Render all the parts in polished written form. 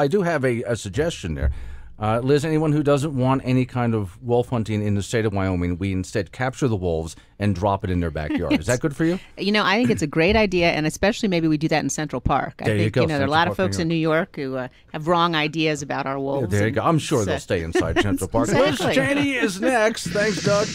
I do have a suggestion there. Liz, anyone who doesn't want any kind of wolf hunting in the state of Wyoming, we instead capture the wolves and drop it in their backyard. Is that good for you? I think it's a great idea, and especially maybe we do that in Central Park. There you go. There are a lot of folks in New York who have wrong ideas about our wolves. There you go. I'm sure they'll stay inside Central Park. Exactly. Liz Cheney is next. Thanks, Doug.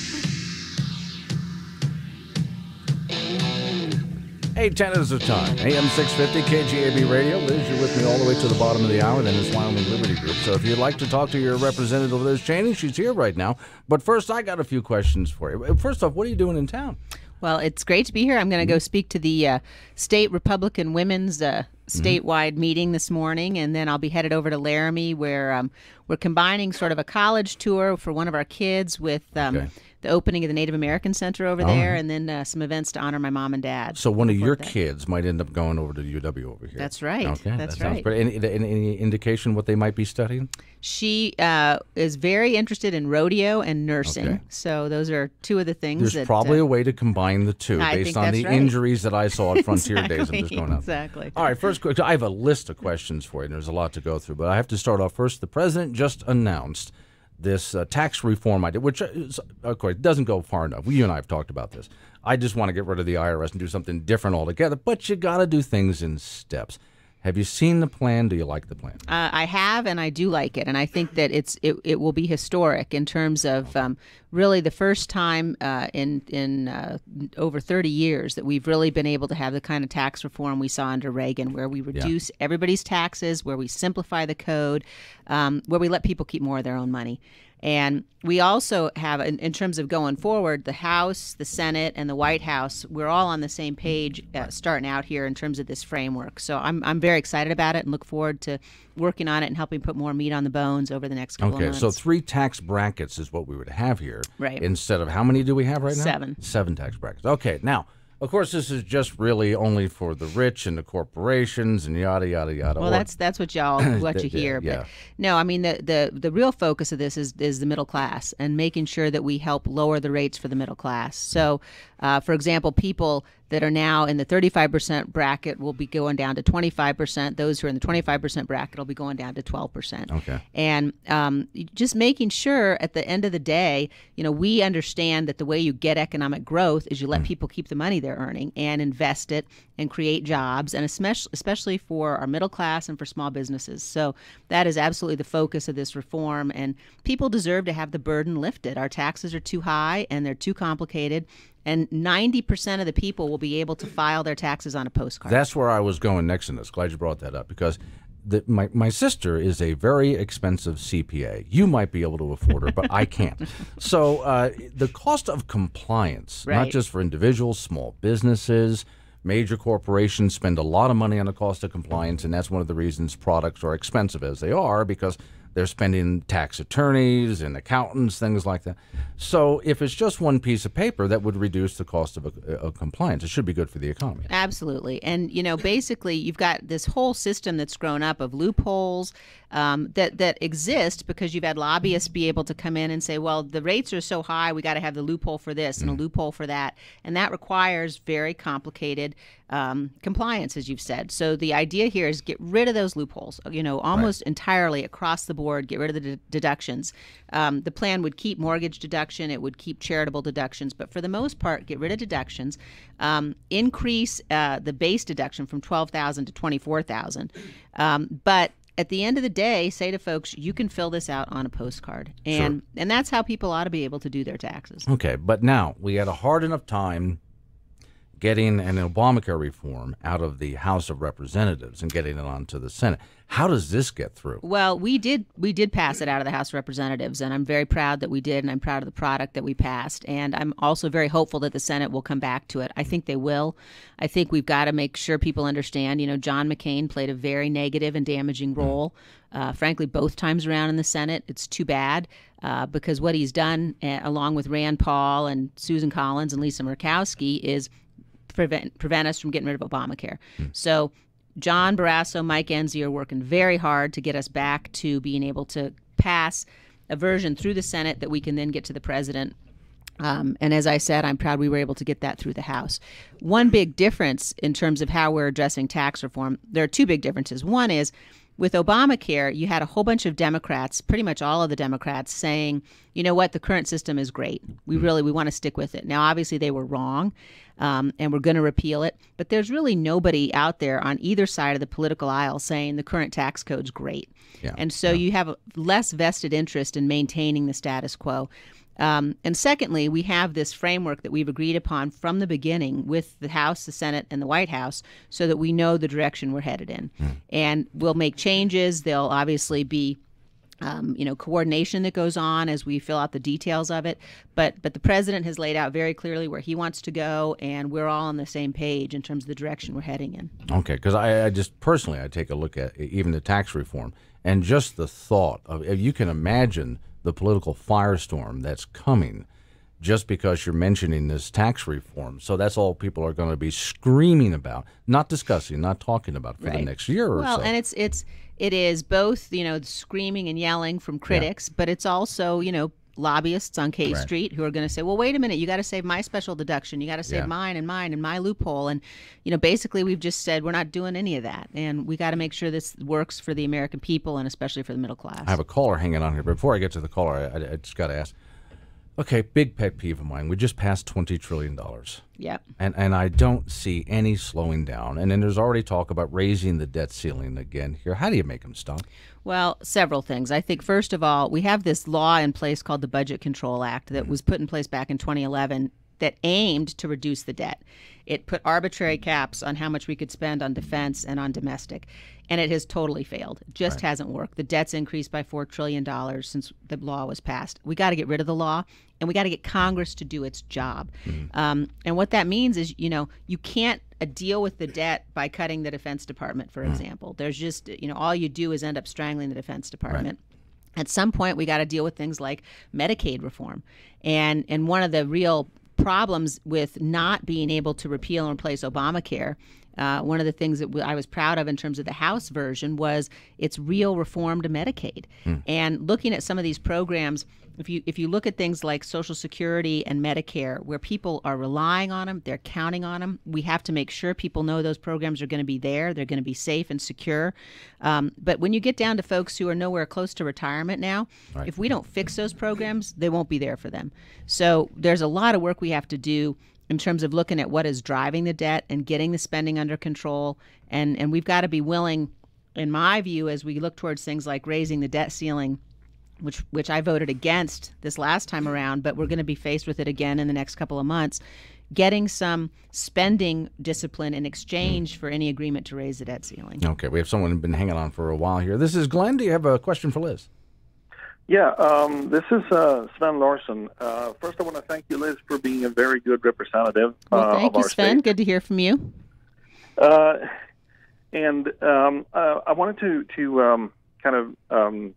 8:10 is the time. AM 650 KGAB Radio. Liz, you're with me all the way to the bottom of the hour. Then it's Wyoming Liberty Group. So if you'd like to talk to your representative, Liz Cheney, she's here right now. But first, I got a few questions for you. First off, what are you doing in town? Well, it's great to be here. I'm going to go speak to the State Republican Women's statewide meeting this morning, and then I'll be headed over to Laramie, where we're combining sort of a college tour for one of our kids with the opening of the Native American Center over there, and then some events to honor my mom and dad. So one of your kids might end up going over to UW over here. That's right. Okay, that's that right. Any indication what they might be studying? She is very interested in rodeo and nursing. Okay. So those are two of the things. There's probably a way to combine the two based on the injuries that I saw at Frontier Days. I'm just going out. Exactly. All right, first, I have a list of questions for you, and there's a lot to go through. But I have to start off first. The president just announced this tax reform idea, which, of course, doesn't go far enough. You and I have talked about this. I just want to get rid of the IRS and do something different altogether, but you got to do things in steps. Have you seen the plan? Do you like the plan? I have, and I do like it, and I think that it will be historic in terms of really the first time in over 30 years that we've really been able to have the kind of tax reform we saw under Reagan, where we reduce everybody's taxes, where we simplify the code, where we let people keep more of their own money. And we also have, in terms of going forward, the House, the Senate, and the White House, we're all on the same page starting out here in terms of this framework. So I'm very excited about it and look forward to working on it and helping put more meat on the bones over the next couple of months. Okay, so 3 tax brackets is what we would have here. Right. Instead of, how many do we have right now? 7. 7 tax brackets. Okay, now, of course, this is just really only for the rich and the corporations and yada, yada, yada. Well, that's what you hear. But no, I mean, the real focus of this is the middle class and making sure that we help lower the rates for the middle class. So, for example, people that are now in the 35% bracket will be going down to 25%. Those who are in the 25% bracket will be going down to 12%. Okay. And just making sure at the end of the day, we understand that the way you get economic growth is you let people keep the money they're earning and invest it and create jobs, and especially for our middle class and for small businesses. So that is absolutely the focus of this reform, and people deserve to have the burden lifted. Our taxes are too high and they're too complicated, and 90% of the people will be able to file their taxes on a postcard. That's where I was going next in this. Glad you brought that up, because my sister is a very expensive CPA. You might be able to afford her, but I can't. So the cost of compliance, not just for individuals, small businesses, major corporations spend a lot of money on the cost of compliance, and that's one of the reasons products are expensive as they are, because they're spending tax attorneys and accountants, things like that. So if it's just one piece of paper, that would reduce the cost of compliance. It should be good for the economy. Absolutely. And, basically you've got this whole system that's grown up of loopholes that exist because you've had lobbyists be able to come in and say, well, the rates are so high, we got to have the loophole for this and a loophole for that. And that requires very complicated compliance, as you've said. So the idea here is get rid of those loopholes, almost entirely across the board, get rid of the deductions. The plan would keep mortgage deduction, it would keep charitable deductions, but for the most part, get rid of deductions, increase the base deduction from $12,000 to $24,000. But at the end of the day, say to folks, you can fill this out on a postcard. And that's how people ought to be able to do their taxes. Okay, but now we had a hard enough time getting an Obamacare reform out of the House of Representatives and getting it onto the Senate. How does this get through? Well, we did pass it out of the House of Representatives, and I'm very proud that we did, and I'm proud of the product that we passed. And I'm also very hopeful that the Senate will come back to it. I think they will. I think we've got to make sure people understand, John McCain played a very negative and damaging role. Frankly, both times around in the Senate. It's too bad because what he's done, along with Rand Paul and Susan Collins and Lisa Murkowski, is prevent us from getting rid of Obamacare. So John Barrasso, Mike Enzi are working very hard to get us back to being able to pass a version through the Senate that we can then get to the president. And as I said, I'm proud we were able to get that through the House. One big difference in terms of how we're addressing tax reform, there are 2 big differences. One is with Obamacare, you had a whole bunch of Democrats, pretty much all of the Democrats, saying, you know what, the current system is great. We want to stick with it. Now, obviously, they were wrong, and we're going to repeal it. But there's really nobody out there on either side of the political aisle saying the current tax code's great. Yeah. And so you have a less vested interest in maintaining the status quo. And secondly, we have this framework that we've agreed upon from the beginning with the House, the Senate, and the White House so that we know the direction we're headed in. And we'll make changes. There'll obviously be coordination that goes on as we fill out the details of it. But the president has laid out very clearly where he wants to go, and we're all on the same page in terms of the direction we're heading in. Okay, because I just personally, I take a look at even the tax reform and just the thought of, if you can imagine the political firestorm that's coming just because you're mentioning this tax reform. So that's all people are going to be screaming about, not discussing, not talking about for the next year or so. Well, and it is both, screaming and yelling from critics, but it's also, lobbyists on K Street who are going to say, well, wait a minute, you got to save my special deduction. You got to save mine and my loophole. And, basically we've just said we're not doing any of that. And we got to make sure this works for the American people and especially for the middle class. I have a caller hanging on here. But before I get to the caller, I just got to ask. Okay, big pet peeve of mine. We just passed $20 trillion. Yep. And I don't see any slowing down. And then there's already talk about raising the debt ceiling again here. How do you make them stop? Well, several things. I think, first of all, we have this law in place called the Budget Control Act that was put in place back in 2011 that aimed to reduce the debt. It put arbitrary caps on how much we could spend on defense and on domestic. And it has totally failed. It just hasn't worked. The debt's increased by $4 trillion since the law was passed. We got to get rid of the law, and we got to get Congress to do its job. And what that means is, you can't deal with the debt by cutting the Defense Department, for example. There's just, all you do is end up strangling the Defense Department. At some point, we got to deal with things like Medicaid reform. And one of the real problems with not being able to repeal and replace Obamacare, one of the things that I was proud of in terms of the House version was its real reform to Medicaid. And looking at some of these programs, if you look at things like Social Security and Medicare, where people are relying on them, they're counting on them, we have to make sure people know those programs are going to be there, they're going to be safe and secure. But when you get down to folks who are nowhere close to retirement now, if we don't fix those programs, they won't be there for them. So there's a lot of work we have to do in terms of looking at what is driving the debt and getting the spending under control. And we've got to be willing, in my view, as we look towards things like raising the debt ceiling, which I voted against this last time around, but we're going to be faced with it again in the next couple of months, getting some spending discipline in exchange for any agreement to raise the debt ceiling. Okay, we have someone who's been hanging on for a while here. This is Glenn. Do you have a question for Liz? Yeah, this is Sven Larson. First, I want to thank you, Liz, for being a very good representative well, thank of you, our Sven. state. Good to hear from you. And I wanted to kind of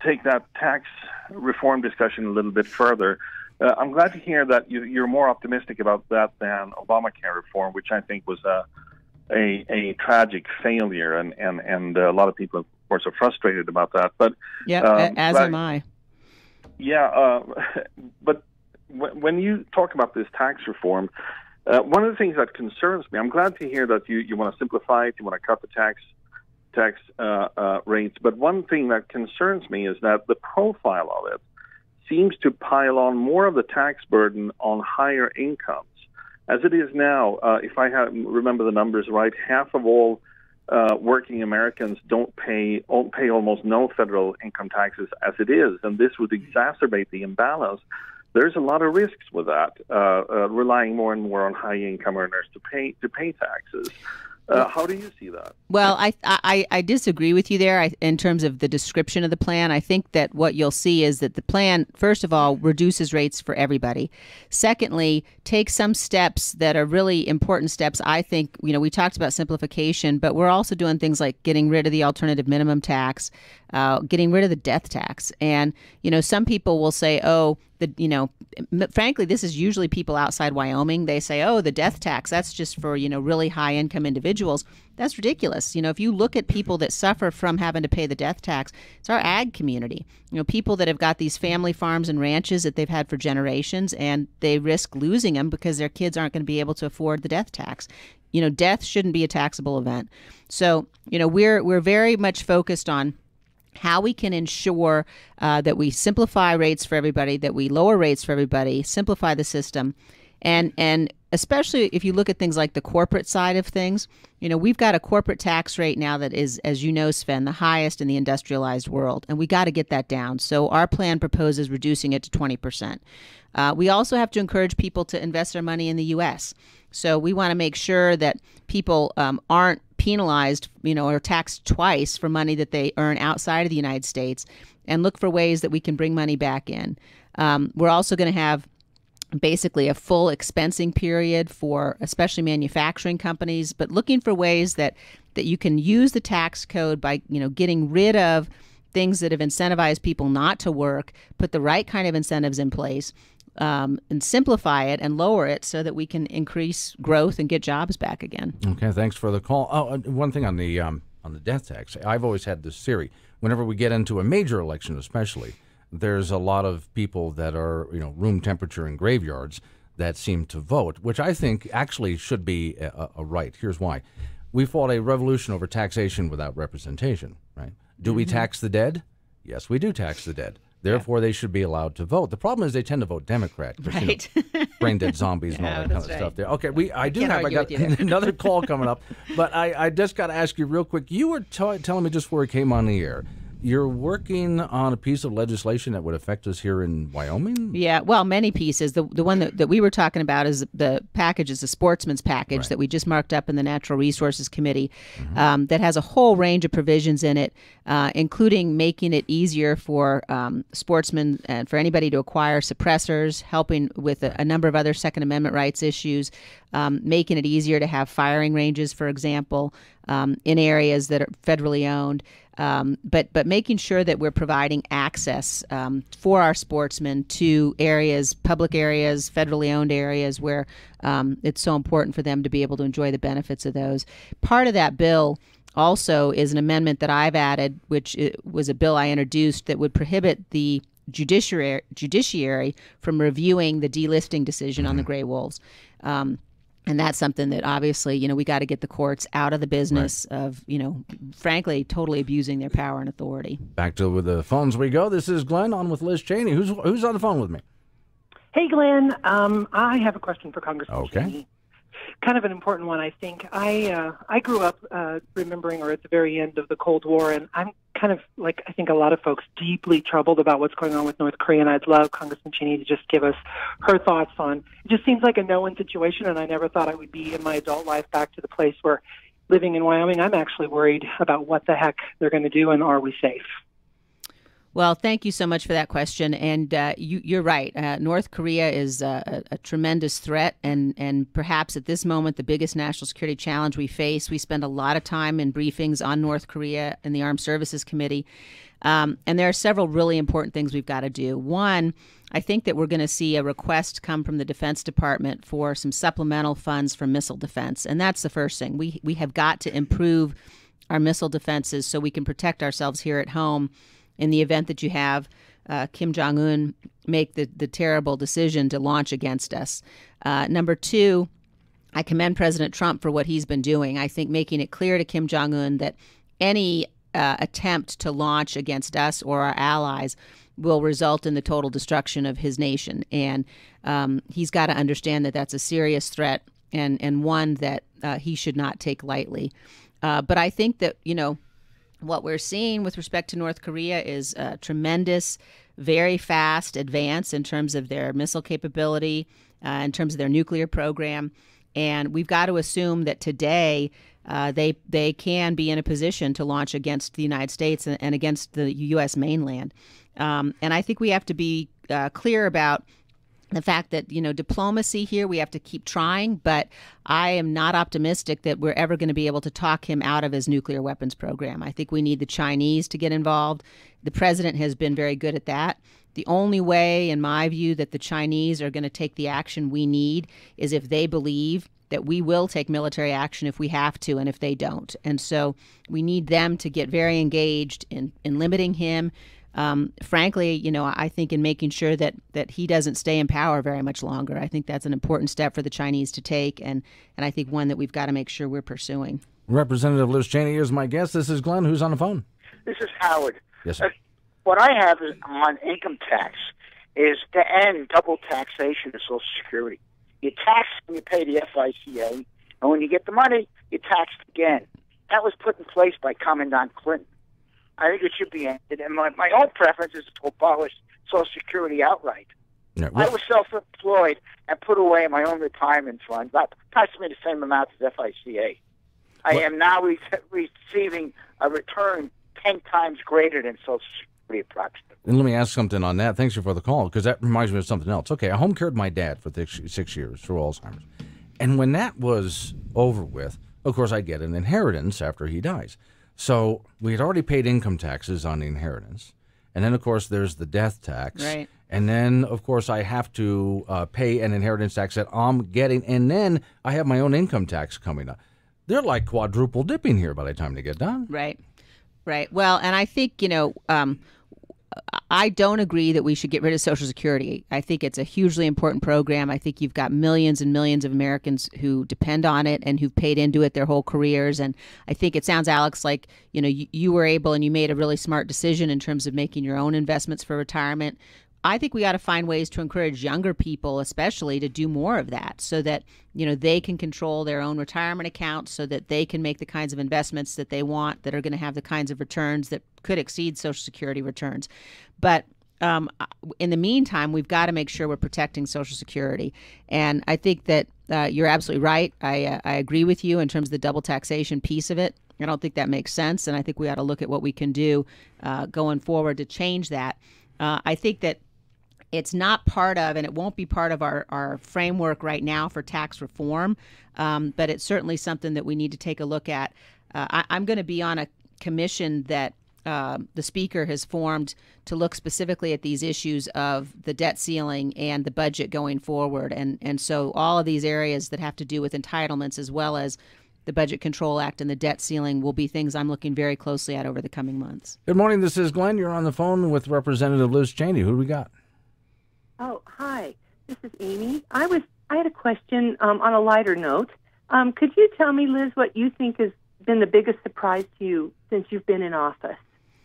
take that tax reform discussion a little bit further. I'm glad to hear that you're more optimistic about that than Obamacare reform, which I think was a tragic failure, and a lot of people, of course, are frustrated about that. But as am I. Yeah, but when you talk about this tax reform, one of the things that concerns me, I'm glad to hear that you want to simplify it, you want to cut the tax rates. But one thing that concerns me is that the profile of it seems to pile on more of the tax burden on higher incomes. As it is now, if I remember the numbers right, half of all working Americans don't pay almost no federal income taxes as it is, and this would exacerbate the imbalance. There's a lot of risks with that, relying more and more on high income earners to pay taxes. How do you see that? Well, I disagree with you there in terms of the description of the plan. I think that what you'll see is that the plan, first of all, reduces rates for everybody. Secondly, takes some steps that are really important steps. I think, we talked about simplification, but we're also doing things like getting rid of the alternative minimum tax, getting rid of the death tax. And, some people will say, oh, frankly, this is usually people outside Wyoming. They say, oh, the death tax, that's just for, really high income individuals. That's ridiculous. If you look at people that suffer from having to pay the death tax, it's our ag community. People that have got these family farms and ranches that they've had for generations, and they risk losing them because their kids aren't going to be able to afford the death tax. Death shouldn't be a taxable event. So, we're very much focused on how we can ensure that we simplify rates for everybody, that we lower rates for everybody, simplify the system. And especially if you look at things like the corporate side of things, we've got a corporate tax rate now that is, as you know, Sven, the highest in the industrialized world. And we got to get that down. So our plan proposes reducing it to 20%. We also have to encourage people to invest their money in the U.S. So we want to make sure that people aren't penalized, or taxed twice for money that they earn outside of the United States, and look for ways that we can bring money back in. We're also going to have basically a full expensing period for especially manufacturing companies, but looking for ways that you can use the tax code by, getting rid of things that have incentivized people not to work, put the right kind of incentives in place, and simplify it and lower it so that we can increase growth and get jobs back again. Okay, thanks for the call. Oh, one thing on the death tax. I've always had this theory. Whenever we get into a major election, especially, there's a lot of people that are, room temperature in graveyards that seem to vote, which I think actually should be a right. Here's why. We fought a revolution over taxation without representation, right? Do we tax the dead? Yes, we do tax the dead. Therefore, they should be allowed to vote. The problem is they tend to vote Democrat. Right. Brain dead zombies and all that kind of stuff there. Okay, I got another call coming up, but I just got to ask you real quick. You were telling me just before we came on the air, you're working on a piece of legislation that would affect us here in Wyoming? Yeah, well, many pieces. The one that we were talking about is the package, is the sportsman's package, right, that we just marked up in the Natural Resources Committee, that has a whole range of provisions in it, including making it easier for sportsmen and for anybody to acquire suppressors, helping with a number of other Second Amendment rights issues, making it easier to have firing ranges, for example, in areas that are federally owned. But making sure that we're providing access for our sportsmen to areas, public areas, federally owned areas where it's so important for them to be able to enjoy the benefits of those. Part of that bill also is an amendment that I've added, which was a bill I introduced that would prohibit the judiciary from reviewing the delisting decision on the gray wolves. And that's something that obviously, we got to get the courts out of the business of, frankly, totally abusing their power and authority. Back to with the phones we go. This is Glenn on with Liz Cheney. Who's on the phone with me? Hey, Glenn. I have a question for Congressman Okay. Cheney. Kind of an important one, I think. I grew up remembering, or at the very end of the Cold War, and I'm kind of like, I think a lot of folks, deeply troubled about what's going on with North Korea, and I'd love Congressman Cheney to just give us her thoughts on, it just seems like a no-win situation, and I never thought I would be in my adult life back to the place where, living in Wyoming, I'm actually worried about what the heck they're going to do, and are we safe? Well, thank you so much for that question. And you're right. North Korea is a tremendous threat, and perhaps at this moment the biggest national security challenge we face. We spend a lot of time in briefings on North Korea in the Armed Services Committee. And there are several really important things we've got to do. One, I think that we're going to see a request come from the Defense Department for some supplemental funds for missile defense. And that's the first thing. We have got to improve our missile defenses so we can protect ourselves here at home in the event that you have Kim Jong-un make the terrible decision to launch against us. Number two, I commend President Trump for what he's been doing. I think making it clear to Kim Jong-un that any attempt to launch against us or our allies will result in the total destruction of his nation. And he's got to understand that that's a serious threat and one that he should not take lightly. But I think that, what we're seeing with respect to North Korea is a tremendous, very fast advance in terms of their missile capability, in terms of their nuclear program. And we've got to assume that today they can be in a position to launch against the United States and against the U.S. mainland. And I think we have to be clear about the fact that, diplomacy here, we have to keep trying, but I am not optimistic that we're ever going to be able to talk him out of his nuclear weapons program. I think we need the Chinese to get involved. The president has been very good at that. The only way, in my view, that the Chinese are going to take the action we need is if they believe that we will take military action if we have to and if they don't. And so we need them to get very engaged in limiting him. Frankly, I think in making sure that he doesn't stay in power very much longer. I think that's an important step for the Chinese to take, and I think one that we've got to make sure we're pursuing. Representative Liz Cheney is my guest. This is Glenn, who's on the phone. This is Howard. Yes, sir. What I have on income tax is to end double taxation of Social Security. You tax when you pay the FICA, and when you get the money, you tax again. That was put in place by Commandant Clinton. I think it should be ended. And my own preference is to abolish Social Security outright. Yeah, I was self-employed and put away in my own retirement fund, about approximately the same amount as FICA. I am now receiving a return 10 times greater than Social Security approximately. And let me ask something on that. Thanks for the call, because that reminds me of something else. Okay, I home cared my dad for 6 years for Alzheimer's. And when that was over with, of course, I get an inheritance after he dies. So we had already paid income taxes on the inheritance. And then, of course, there's the death tax. Right. And then, of course, I have to pay an inheritance tax that I'm getting. And then I have my own income tax coming up. They're like quadruple dipping here by the time they get done. Right. Well, and I think, I don't agree that we should get rid of Social Security. I think it's a hugely important program. I think you've got millions and millions of Americans who depend on it and who've paid into it their whole careers. And I think it sounds, Alex, like, you were able and you made a really smart decision in terms of making your own investments for retirement. I think we got to find ways to encourage younger people, especially, to do more of that so that, they can control their own retirement accounts so that they can make the kinds of investments that they want that are going to have the kinds of returns that could exceed Social Security returns. But in the meantime, we've got to make sure we're protecting Social Security. And I think that you're absolutely right. I agree with you in terms of the double taxation piece of it. I don't think that makes sense. And I think we ought to look at what we can do going forward to change that. I think that it's not part of, and it won't be part of our framework right now for tax reform, but it's certainly something that we need to take a look at. I'm going to be on a commission that the Speaker has formed to look specifically at these issues of the debt ceiling and the budget going forward. And so all of these areas that have to do with entitlements as well as the Budget Control Act and the debt ceiling will be things I'm looking very closely at over the coming months. Good morning. This is Glenn. You're on the phone with Representative Liz Cheney. Who do we got? Oh, hi. This is Amy. I had a question on a lighter note. Could you tell me, Liz, what you think has been the biggest surprise to you since you've been in office?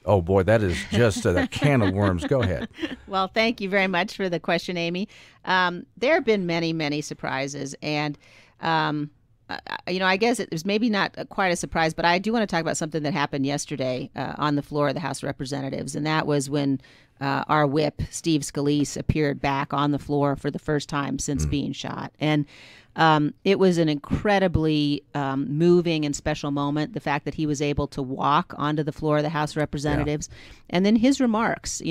Oh, boy, that is just a can of worms. Go ahead. Well, thank you very much for the question, Amy. There have been many, many surprises. And, I guess it was maybe not quite a surprise, but I do want to talk about something that happened yesterday on the floor of the House of Representatives. And that was when our whip, Steve Scalise, appeared back on the floor for the first time since being shot. And it was an incredibly moving and special moment, the fact that he was able to walk onto the floor of the House of Representatives. Yeah. And then his remarks,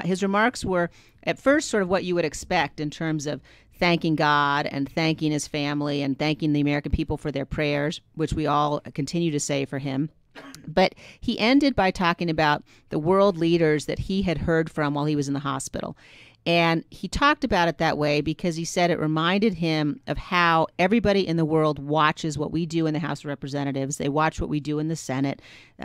his remarks were at first sort of what you would expect in terms of thanking God and thanking his family and thanking the American people for their prayers, which we all continue to say for him. But he ended by talking about the world leaders that he had heard from while he was in the hospital. And he talked about it that way because he said it reminded him of how everybody in the world watches what we do in the House of Representatives. They watch what we do in the Senate.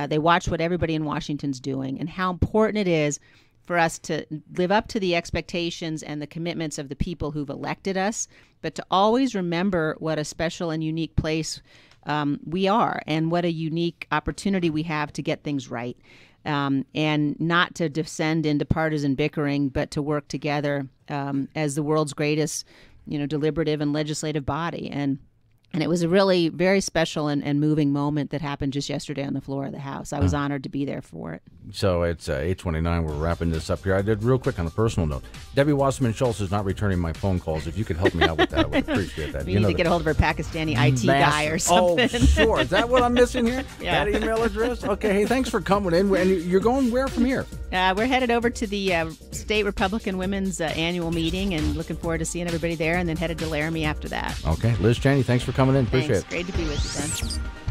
They watch what everybody in Washington's doing, and how important it is for us to live up to the expectations and the commitments of the people who've elected us, but to always remember what a special and unique place we are and what a unique opportunity we have to get things right. And not to descend into partisan bickering, but to work together as the world's greatest, deliberative and legislative body. And And it was a really very special and moving moment that happened just yesterday on the floor of the House. I was honored to be there for it. So it's 8:29. We're wrapping this up here. I did real quick on a personal note. Debbie Wasserman Schultz is not returning my phone calls. If you could help me out with that, I would appreciate that. We need to get a hold of her Pakistani IT guy or something. Oh, sure. Is that what I'm missing here? Yeah. That email address? Okay. Hey, thanks for coming in. And you're going where from here? We're headed over to the State Republican Women's annual meeting and looking forward to seeing everybody there, and then headed to Laramie after that. Okay. Liz Cheney, thanks for coming in. Appreciate it. Thanks. Great to be with you, Ben.